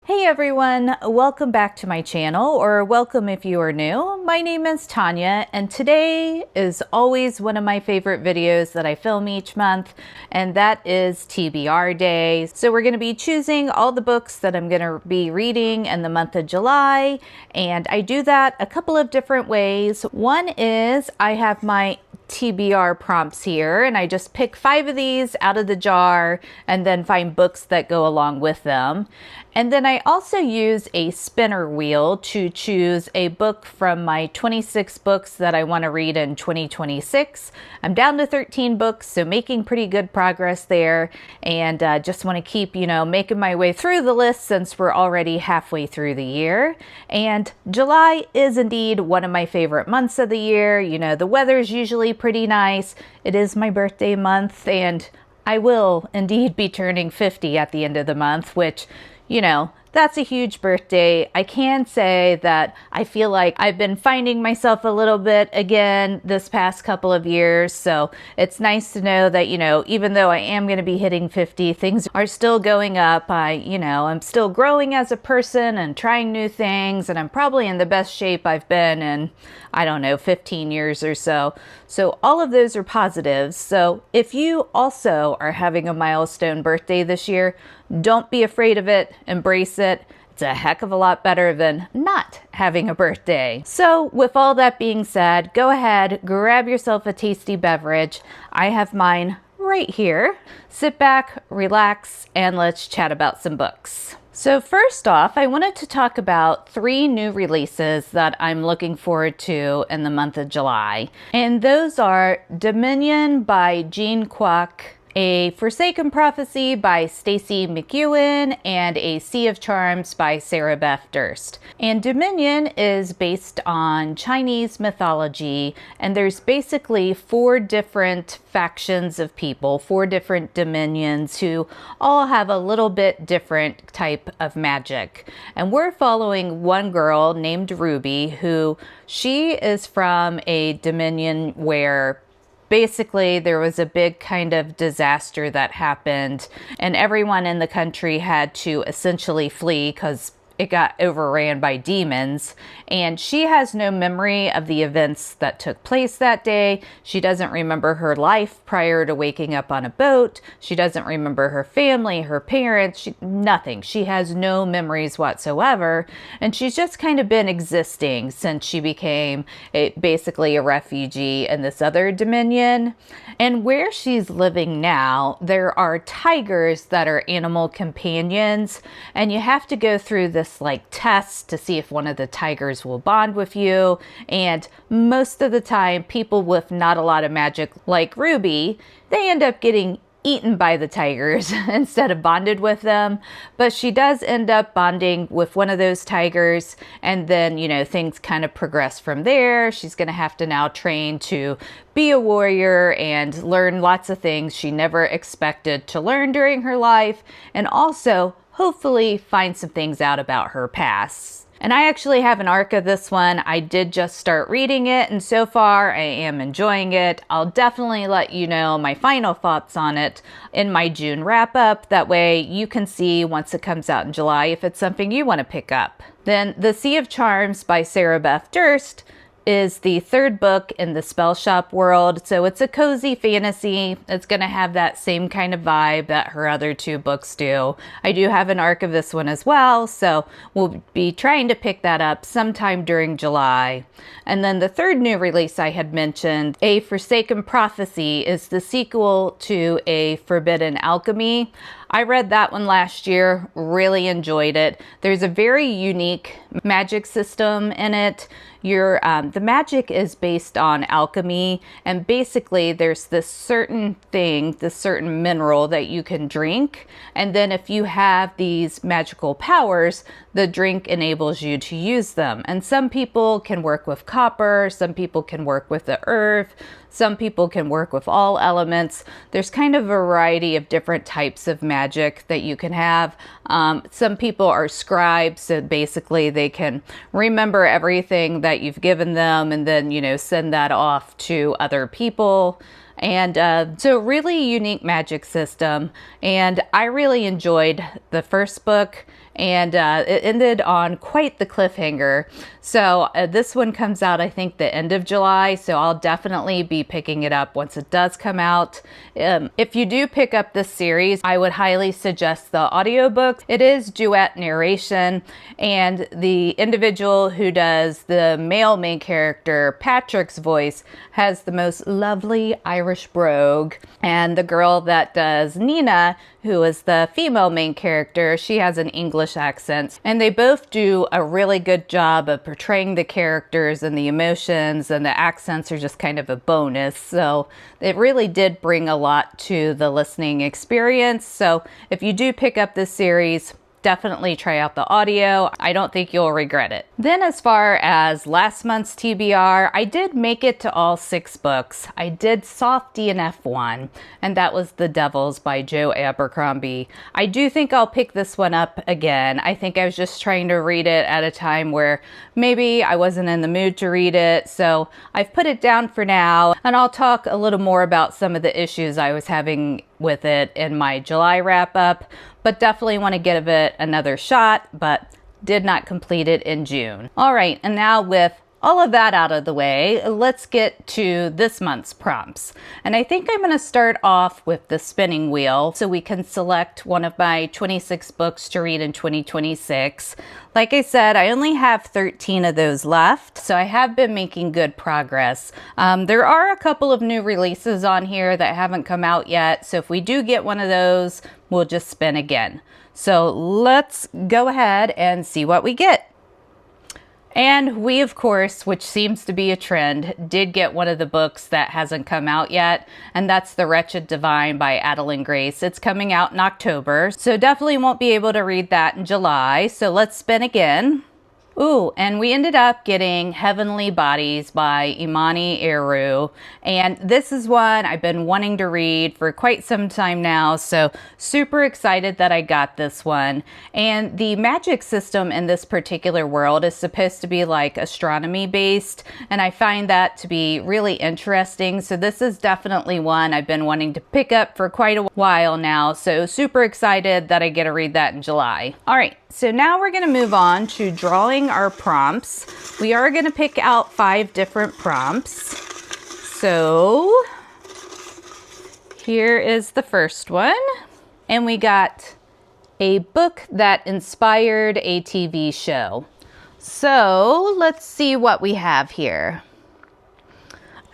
Hey everyone, welcome back to my channel, or welcome if you are new. My name is Tonya, and today is always one of my favorite videos that I film each month, and that is TBR Day. So we're going to be choosing all the books that I'm going to be reading in the month of July, and I do that a couple of different ways. One is I have my TBR prompts here, and I just pick 5 of these out of the jar and then find books that go along with them. And then I also use a spinner wheel to choose a book from my 26 books that I want to read in 2026. I'm down to 13 books, so making pretty good progress there, and just want to keep, making my way through the list since we're already halfway through the year. And July is indeed one of my favorite months of the year. The weather's usually pretty nice. It is my birthday month, and I will indeed be turning 50 at the end of the month, which that's a huge birthday. I can say that I feel like I've been finding myself a little bit again this past couple of years. So it's nice to know that, even though I am going to be hitting 50, things are still going up. I'm still growing as a person and trying new things, and I'm probably in the best shape I've been in, 15 years or so. So all of those are positives. So if you also are having a milestone birthday this year, don't be afraid of it. Embrace it. It's a heck of a lot better than not having a birthday. So with all that being said, go ahead, grab yourself a tasty beverage. I have mine right here. Sit back, relax, and let's chat about some books. So first off, I wanted to talk about 3 new releases that I'm looking forward to in the month of July. And those are Dominion by Jean Kwok, A Forsaken Prophecy by Stacey McEwen, and A Sea of Charms by Sarah Beth Durst. And Dominion is based on Chinese mythology, and there's basically 4 different factions of people, 4 different dominions who all have a little bit different type of magic. And we're following one girl named Ruby, who she is from a dominion where basically there was a big kind of disaster that happened, and everyone in the country had to essentially flee because it got overran by demons. And she has no memory of the events that took place that day. She doesn't remember her life prior to waking up on a boat. She doesn't remember her family, her parents, nothing. She has no memories whatsoever. And she's just kind of been existing since she became basically a refugee in this other dominion. And where she's living now, there are tigers that are animal companions, and you have to go through this test to see if one of the tigers will bond with you. And most of the time, people with not a lot of magic like Ruby, they end up getting eaten by the tigers instead of bonded with them. But she does end up bonding with one of those tigers, and then things kind of progress from there. She's going to have to now train to be a warrior and learn lots of things she never expected to learn during her life, and also hopefully find some things out about her past. And I actually have an arc of this one. I did just start reading it, and so far I am enjoying it. I'll definitely let you know my final thoughts on it in my June wrap up. That way you can see once it comes out in July if it's something you want to pick up. Then The Sea of Charms by Sarah Beth Durst is the 3rd book in the spell shop world. So it's a cozy fantasy. It's going to have that same kind of vibe that her other 2 books do. I do have an arc of this one as well, so we'll be trying to pick that up sometime during July. And then the 3rd new release I had mentioned, A Forsaken Prophecy, is the sequel to A Forbidden Alchemy. I read that one last year, really enjoyed it. There's a very unique magic system in it. The magic is based on alchemy, and basically there's this certain thing, this certain mineral that you can drink, and then if you have these magical powers, the drink enables you to use them. And some people can work with copper, some people can work with the earth, some people can work with all elements. There's kind of a variety of different types of magic that you can have. Some people are scribes, so basically they can remember everything that you've given them and then, send that off to other people. And so really unique magic system. And I really enjoyed the first book. and it ended on quite the cliffhanger. So this one comes out, I think, the end of July, so I'll definitely be picking it up once it does come out. If you do pick up this series, I would highly suggest the audiobook. It is duet narration, and the individual who does the male main character, Patrick's voice, has the most lovely Irish brogue, and the girl that does Nina, who is the female main character, she has an English accent, and they both do a really good job of portraying the characters and the emotions, and the accents are just kind of a bonus. So it really did bring a lot to the listening experience. So if you do pick up this series, definitely try out the audio. I don't think you'll regret it. Then as far as last month's TBR, I did make it to all 6 books. I did Soft DNF 1, and that was The Devils by Joe Abercrombie. I do think I'll pick this one up again. I think I was just trying to read it at a time where maybe I wasn't in the mood to read it, so I've put it down for now, and I'll talk a little more about some of the issues I was having with it in my July wrap up, but definitely want to give it another shot, but did not complete it in June. All right, and now with all of that out of the way, let's get to this month's prompts. And I think I'm going to start off with the spinning wheel so we can select one of my 26 books to read in 2026. Like I said, I only have 13 of those left, so I have been making good progress. There are a couple of new releases on here that haven't come out yet, so if we do get one of those, we'll just spin again. So let's go ahead and see what we get. And we, of course, which seems to be a trend, did get one of the books that hasn't come out yet, and that's The Wretched Divine by Adeline Grace. It's coming out in October, so definitely won't be able to read that in July. So let's spin again. Ooh, and we ended up getting Heavenly Bodies by Imani Eru, and this is one I've been wanting to read for quite some time now, so super excited that I got this one. And the magic system in this particular world is supposed to be like astronomy based, and I find that to be really interesting, so this is definitely one I've been wanting to pick up for quite a while now, so super excited that I get to read that in July. All right, so now we're going to move on to drawing our prompts. We are going to pick out 5 different prompts. So here is the first one. And we got a book that inspired a TV show. So let's see what we have here.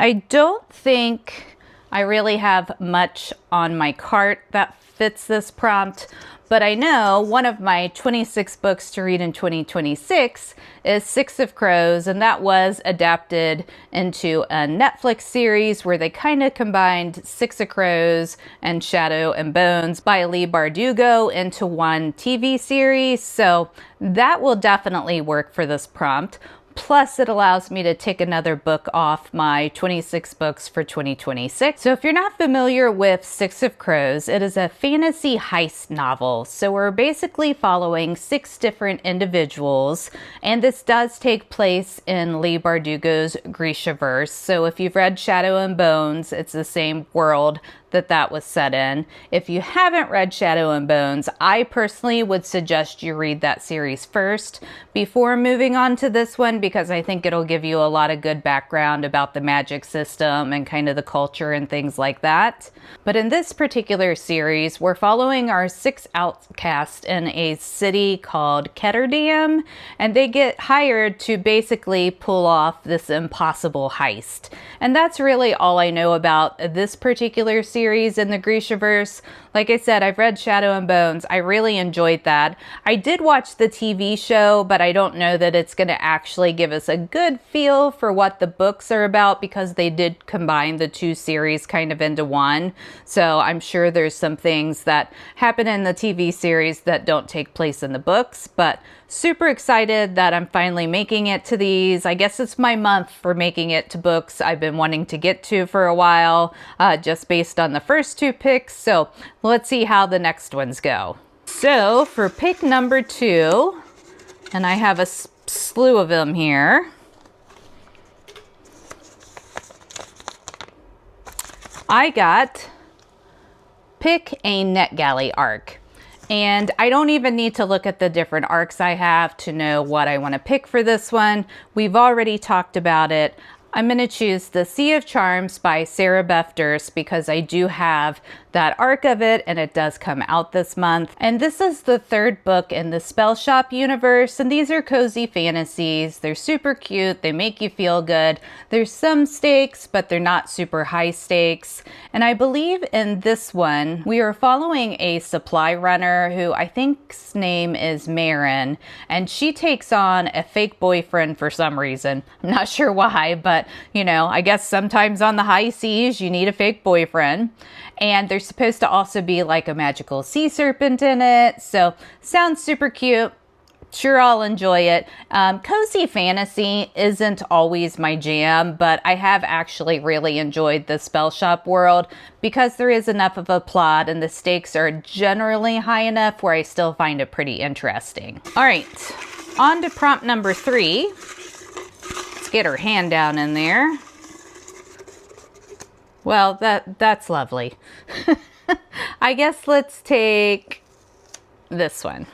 I don't think I really have much on my cart that fits this prompt, but I know one of my 26 books to read in 2026 is Six of Crows, and that was adapted into a Netflix series where they kind of combined Six of Crows and Shadow and Bones by Leigh Bardugo into one TV series, so that will definitely work for this prompt. Plus, it allows me to take another book off my 26 books for 2026. So if you're not familiar with Six of Crows, it is a fantasy heist novel. So we're basically following 6 different individuals, and this does take place in Leigh Bardugo's Grishaverse. So if you've read Shadow and Bones, it's the same world that was set in. If you haven't read Shadow and Bones, I personally would suggest you read that series first before moving on to this one, because I think it'll give you a lot of good background about the magic system and kind of the culture and things like that. But in this particular series, we're following our 6 outcasts in a city called Ketterdam, and they get hired to basically pull off this impossible heist. And that's really all I know about this particular series in the Grishaverse. Like I said, I've read Shadow and Bones. I really enjoyed that. I did watch the TV show, but I don't know that it's going to actually give us a good feel for what the books are about, because they did combine the 2 series kind of into one. So I'm sure there's some things that happen in the TV series that don't take place in the books, but super excited that I'm finally making it to these. I guess it's my month for making it to books I've been wanting to get to for a while, just based on the first 2 picks. So let's see how the next ones go. So for pick number 2, and I have a slew of them here, I got Pick a NetGalley arc. And I don't even need to look at the different arcs I have to know what I want to pick for this one. We've already talked about it. I'm going to choose The Sea of Charms by Sarah Beth Durst because I do have that arc of it and it does come out this month. And this is the third book in the Spell Shop universe, and these are cozy fantasies. They're super cute. They make you feel good. There's some stakes, but they're not super high stakes. And I believe in this one, we are following a supply runner who I think's name is Marin, and she takes on a fake boyfriend for some reason. I'm not sure why, but you know, I guess sometimes on the high seas you need a fake boyfriend. And there's supposed to also be like a magical sea serpent in it. So sounds super cute. Sure, I'll enjoy it. Cozy fantasy isn't always my jam, but I have actually really enjoyed the Spell Shop world because there is enough of a plot and the stakes are generally high enough where I still find it pretty interesting. All right, on to prompt number 3. Let's get her hand down in there. Well, that's lovely. I guess let's take this one.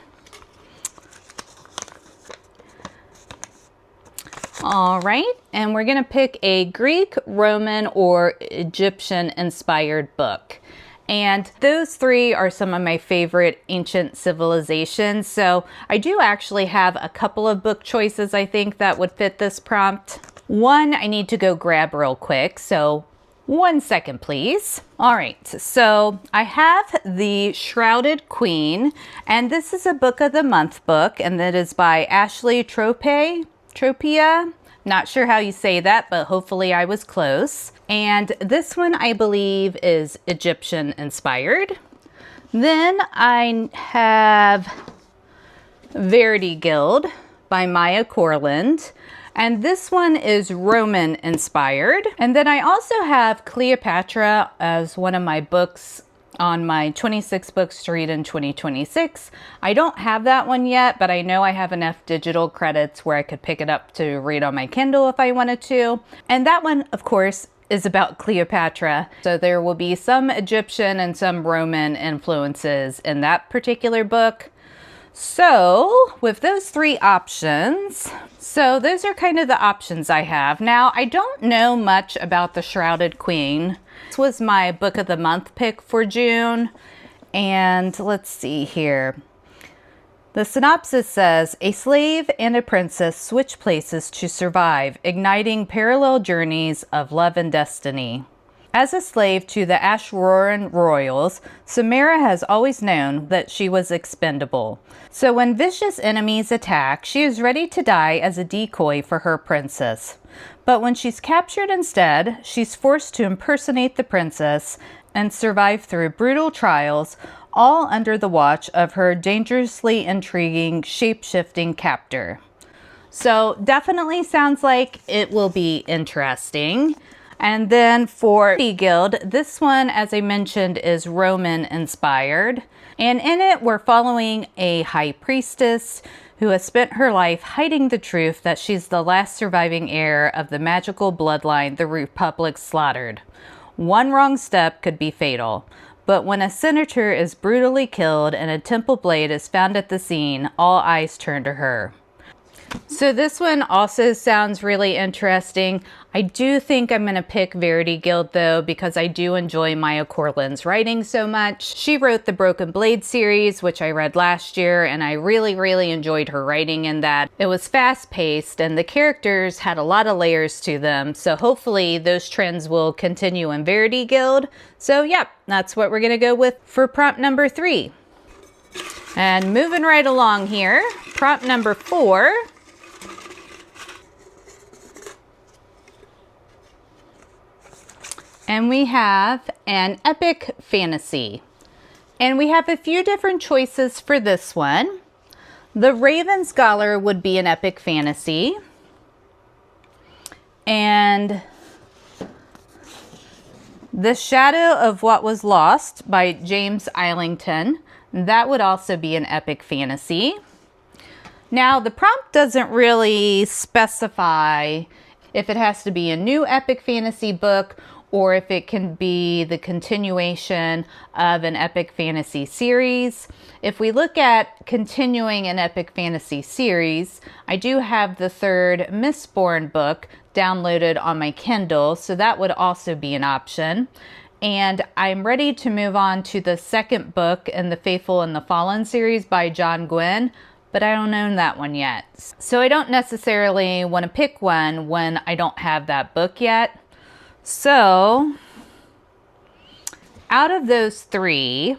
All right, and we're gonna pick a Greek, Roman, or Egyptian inspired book. And those 3 are some of my favorite ancient civilizations. So I do actually have a couple of book choices I think that would fit this prompt. One I need to go grab real quick, so 1 second, please. All right, so I have The Shrouded Queen, and this is a book of the month book, and that is by Ashley Tropia. Not sure how you say that, but hopefully I was close. And this one I believe is Egyptian inspired. Then I have Verity Guild by Maya Corland. And this one is Roman inspired. And then I also have Cleopatra as one of my books on my 26 books to read in 2026. I don't have that one yet, but I know I have enough digital credits where I could pick it up to read on my Kindle if I wanted to. And that one, of course, is about Cleopatra. So there will be some Egyptian and some Roman influences in that particular book. So with those 3 options, so those are kind of the options I have. Now, I don't know much about The Shrouded Queen. This was my book of the month pick for June. And let's see here. The synopsis says, a slave and a princess switch places to survive, igniting parallel journeys of love and destiny. As a slave to the Ashroran royals, Samara has always known that she was expendable. So when vicious enemies attack, she is ready to die as a decoy for her princess. But when she's captured instead, she's forced to impersonate the princess and survive through brutal trials, all under the watch of her dangerously intriguing, shape-shifting captor. So definitely sounds like it will be interesting. And then for the Guild, this one, as I mentioned, is Roman inspired. And in it, we're following a high priestess who has spent her life hiding the truth that she's the last surviving heir of the magical bloodline the Republic slaughtered. One wrong step could be fatal. But when a senator is brutally killed and a temple blade is found at the scene, all eyes turn to her. So this one also sounds really interesting. I do think I'm going to pick Verity Guild though, because I do enjoy Maya Corland's writing so much. She wrote the Broken Blade series, which I read last year, and I really enjoyed her writing in that. It was fast paced and the characters had a lot of layers to them. So hopefully those trends will continue in Verity Guild. So yeah, that's what we're going to go with for prompt number 3. And moving right along here, prompt number 4. And we have an epic fantasy. And we have a few different choices for this one. The Raven Scholar would be an epic fantasy. And The Shadow of What Was Lost by James Islington. That would also be an epic fantasy. Now, the prompt doesn't really specify if it has to be a new epic fantasy book or if it can be the continuation of an epic fantasy series. If we look at continuing an epic fantasy series, I do have the third Mistborn book downloaded on my Kindle, so that would also be an option. And I'm ready to move on to the second book in the Faithful and the Fallen series by John Gwynne, but I don't own that one yet. So I don't necessarily want to pick one when I don't have that book yet. So out of those three,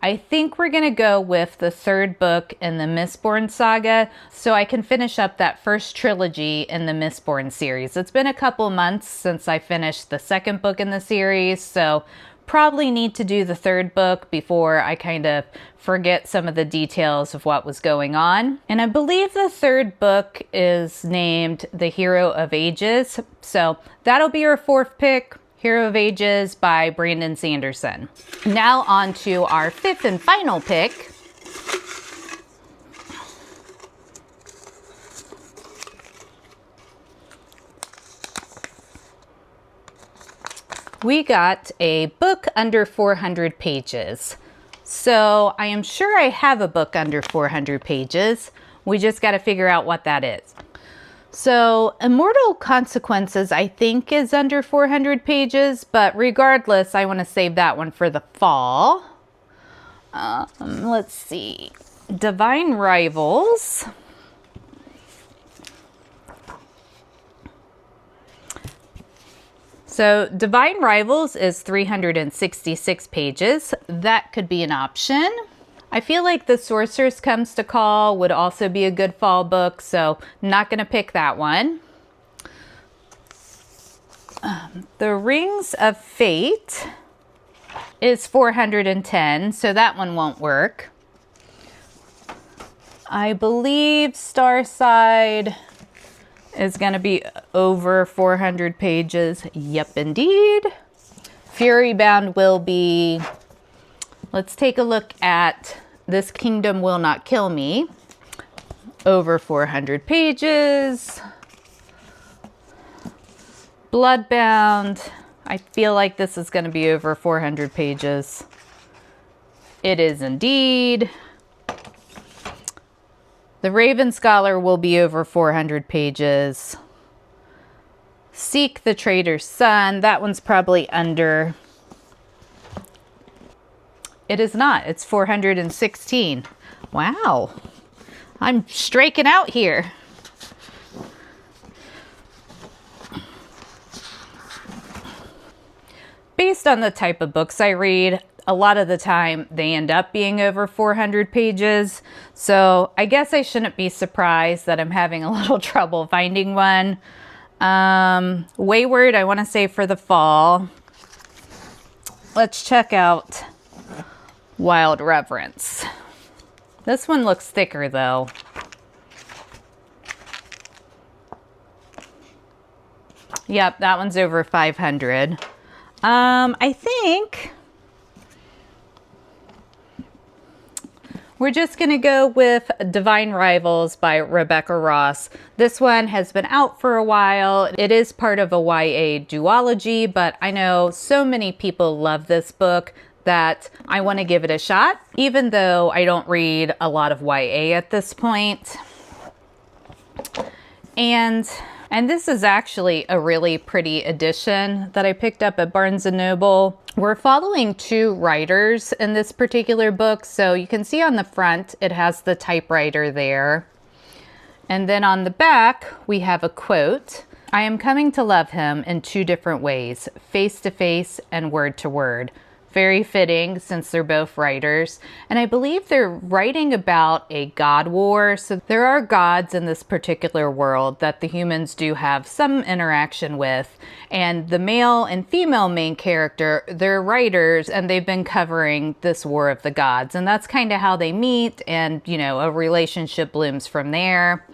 I think we're going to go with the third book in the Mistborn saga so I can finish up that first trilogy in the Mistborn series. It's been a couple months since I finished the second book in the series, so probably need to do the third book before I kind of forget some of the details of what was going on. And I believe the third book is named The Hero of Ages, so that'll be our fourth pick. Hero of Ages by Brandon Sanderson. Now on to our fifth and final pick. We got a book under 400 pages. So I am sure I have a book under 400 pages. We just got to figure out what that is. So Immortal Consequences, I think, is under 400 pages, but regardless, I want to save that one for the fall. Let's see. Divine Rivals. So Divine Rivals is 366 pages. That could be an option. I feel like The Sorceress Comes to Call would also be a good fall book, so not going to pick that one. The Rings of Fate is 410, so that one won't work. I believe Starside is going to be over 400 pages. Yep, indeed. Furybound will be... Let's take a look at This Kingdom Will Not Kill Me. Over 400 pages. Bloodbound. I feel like this is going to be over 400 pages. It is indeed. The Raven Scholar will be over 400 pages. Seek the Traitor's Son. That one's probably under... It is not. It's 416. Wow. I'm striking out here. Based on the type of books I read, a lot of the time they end up being over 400 pages. So I guess I shouldn't be surprised that I'm having a little trouble finding one. Wayward, I want to say for the fall. Let's check out Wild Reverence. This one looks thicker though. Yep, that one's over 500. I think we're just going to go with Divine Rivals by Rebecca Ross. This one has been out for a while. It is part of a YA duology, but I know so many people love this book that I want to give it a shot, even though I don't read a lot of YA at this point. And this is actually a really pretty edition that I picked up at Barnes & Noble. We're following two writers in this particular book. So you can see on the front, it has the typewriter there. And then on the back, we have a quote. I am coming to love him in two different ways, face to face and word to word. Very fitting since they're both writers. And I believe they're writing about a god war. So there are gods in this particular world that the humans do have some interaction with. And the male and female main character, they're writers and they've been covering this war of the gods. And that's kind of how they meet and, you know, a relationship blooms from there.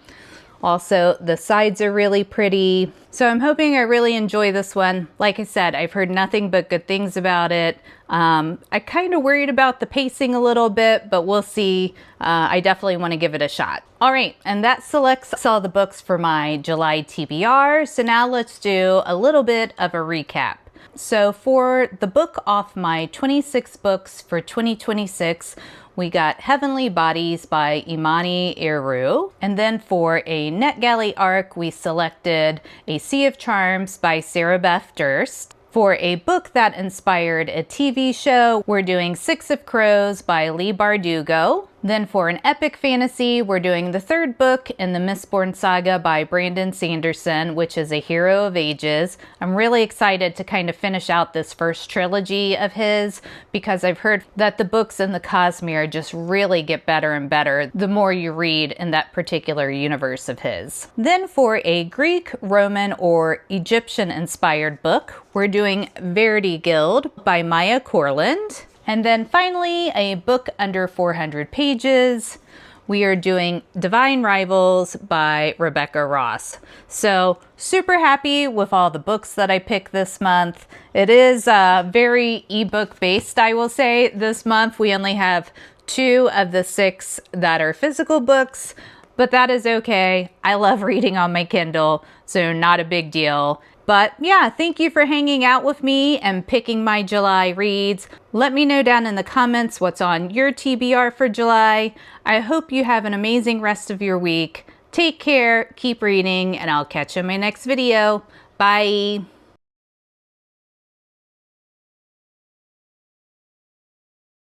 Also, the sides are really pretty. So I'm hoping I really enjoy this one. Like I said, I've heard nothing but good things about it. I kind of worried about the pacing a little bit, but we'll see. I definitely want to give it a shot. All right, and that selects all the books for my July TBR. So now let's do a little bit of a recap. So for the book off my 26 books for 2026, we got Heavenly Bodies by Imani Eru. And then for a NetGalley arc, we selected A Sea of Charms by Sarah Beth Durst. For a book that inspired a TV show, we're doing Six of Crows by Leigh Bardugo. Then for an epic fantasy, we're doing the third book in the Mistborn saga by Brandon Sanderson, which is A Hero of Ages. I'm really excited to kind of finish out this first trilogy of his because I've heard that the books in the Cosmere just really get better and better the more you read in that particular universe of his. Then for a Greek, Roman, or Egyptian-inspired book, we're doing Verity Guild by Maya Corland. And then finally, a book under 400 pages. We are doing Divine Rivals by Rebecca Ross. So super happy with all the books that I picked this month. It is very ebook based, I will say. This month we only have 2 of the 6 that are physical books, but that is okay. I love reading on my Kindle, so not a big deal. But yeah, thank you for hanging out with me and picking my July reads. Let me know down in the comments what's on your TBR for July. I hope you have an amazing rest of your week. Take care, keep reading, and I'll catch you in my next video. Bye.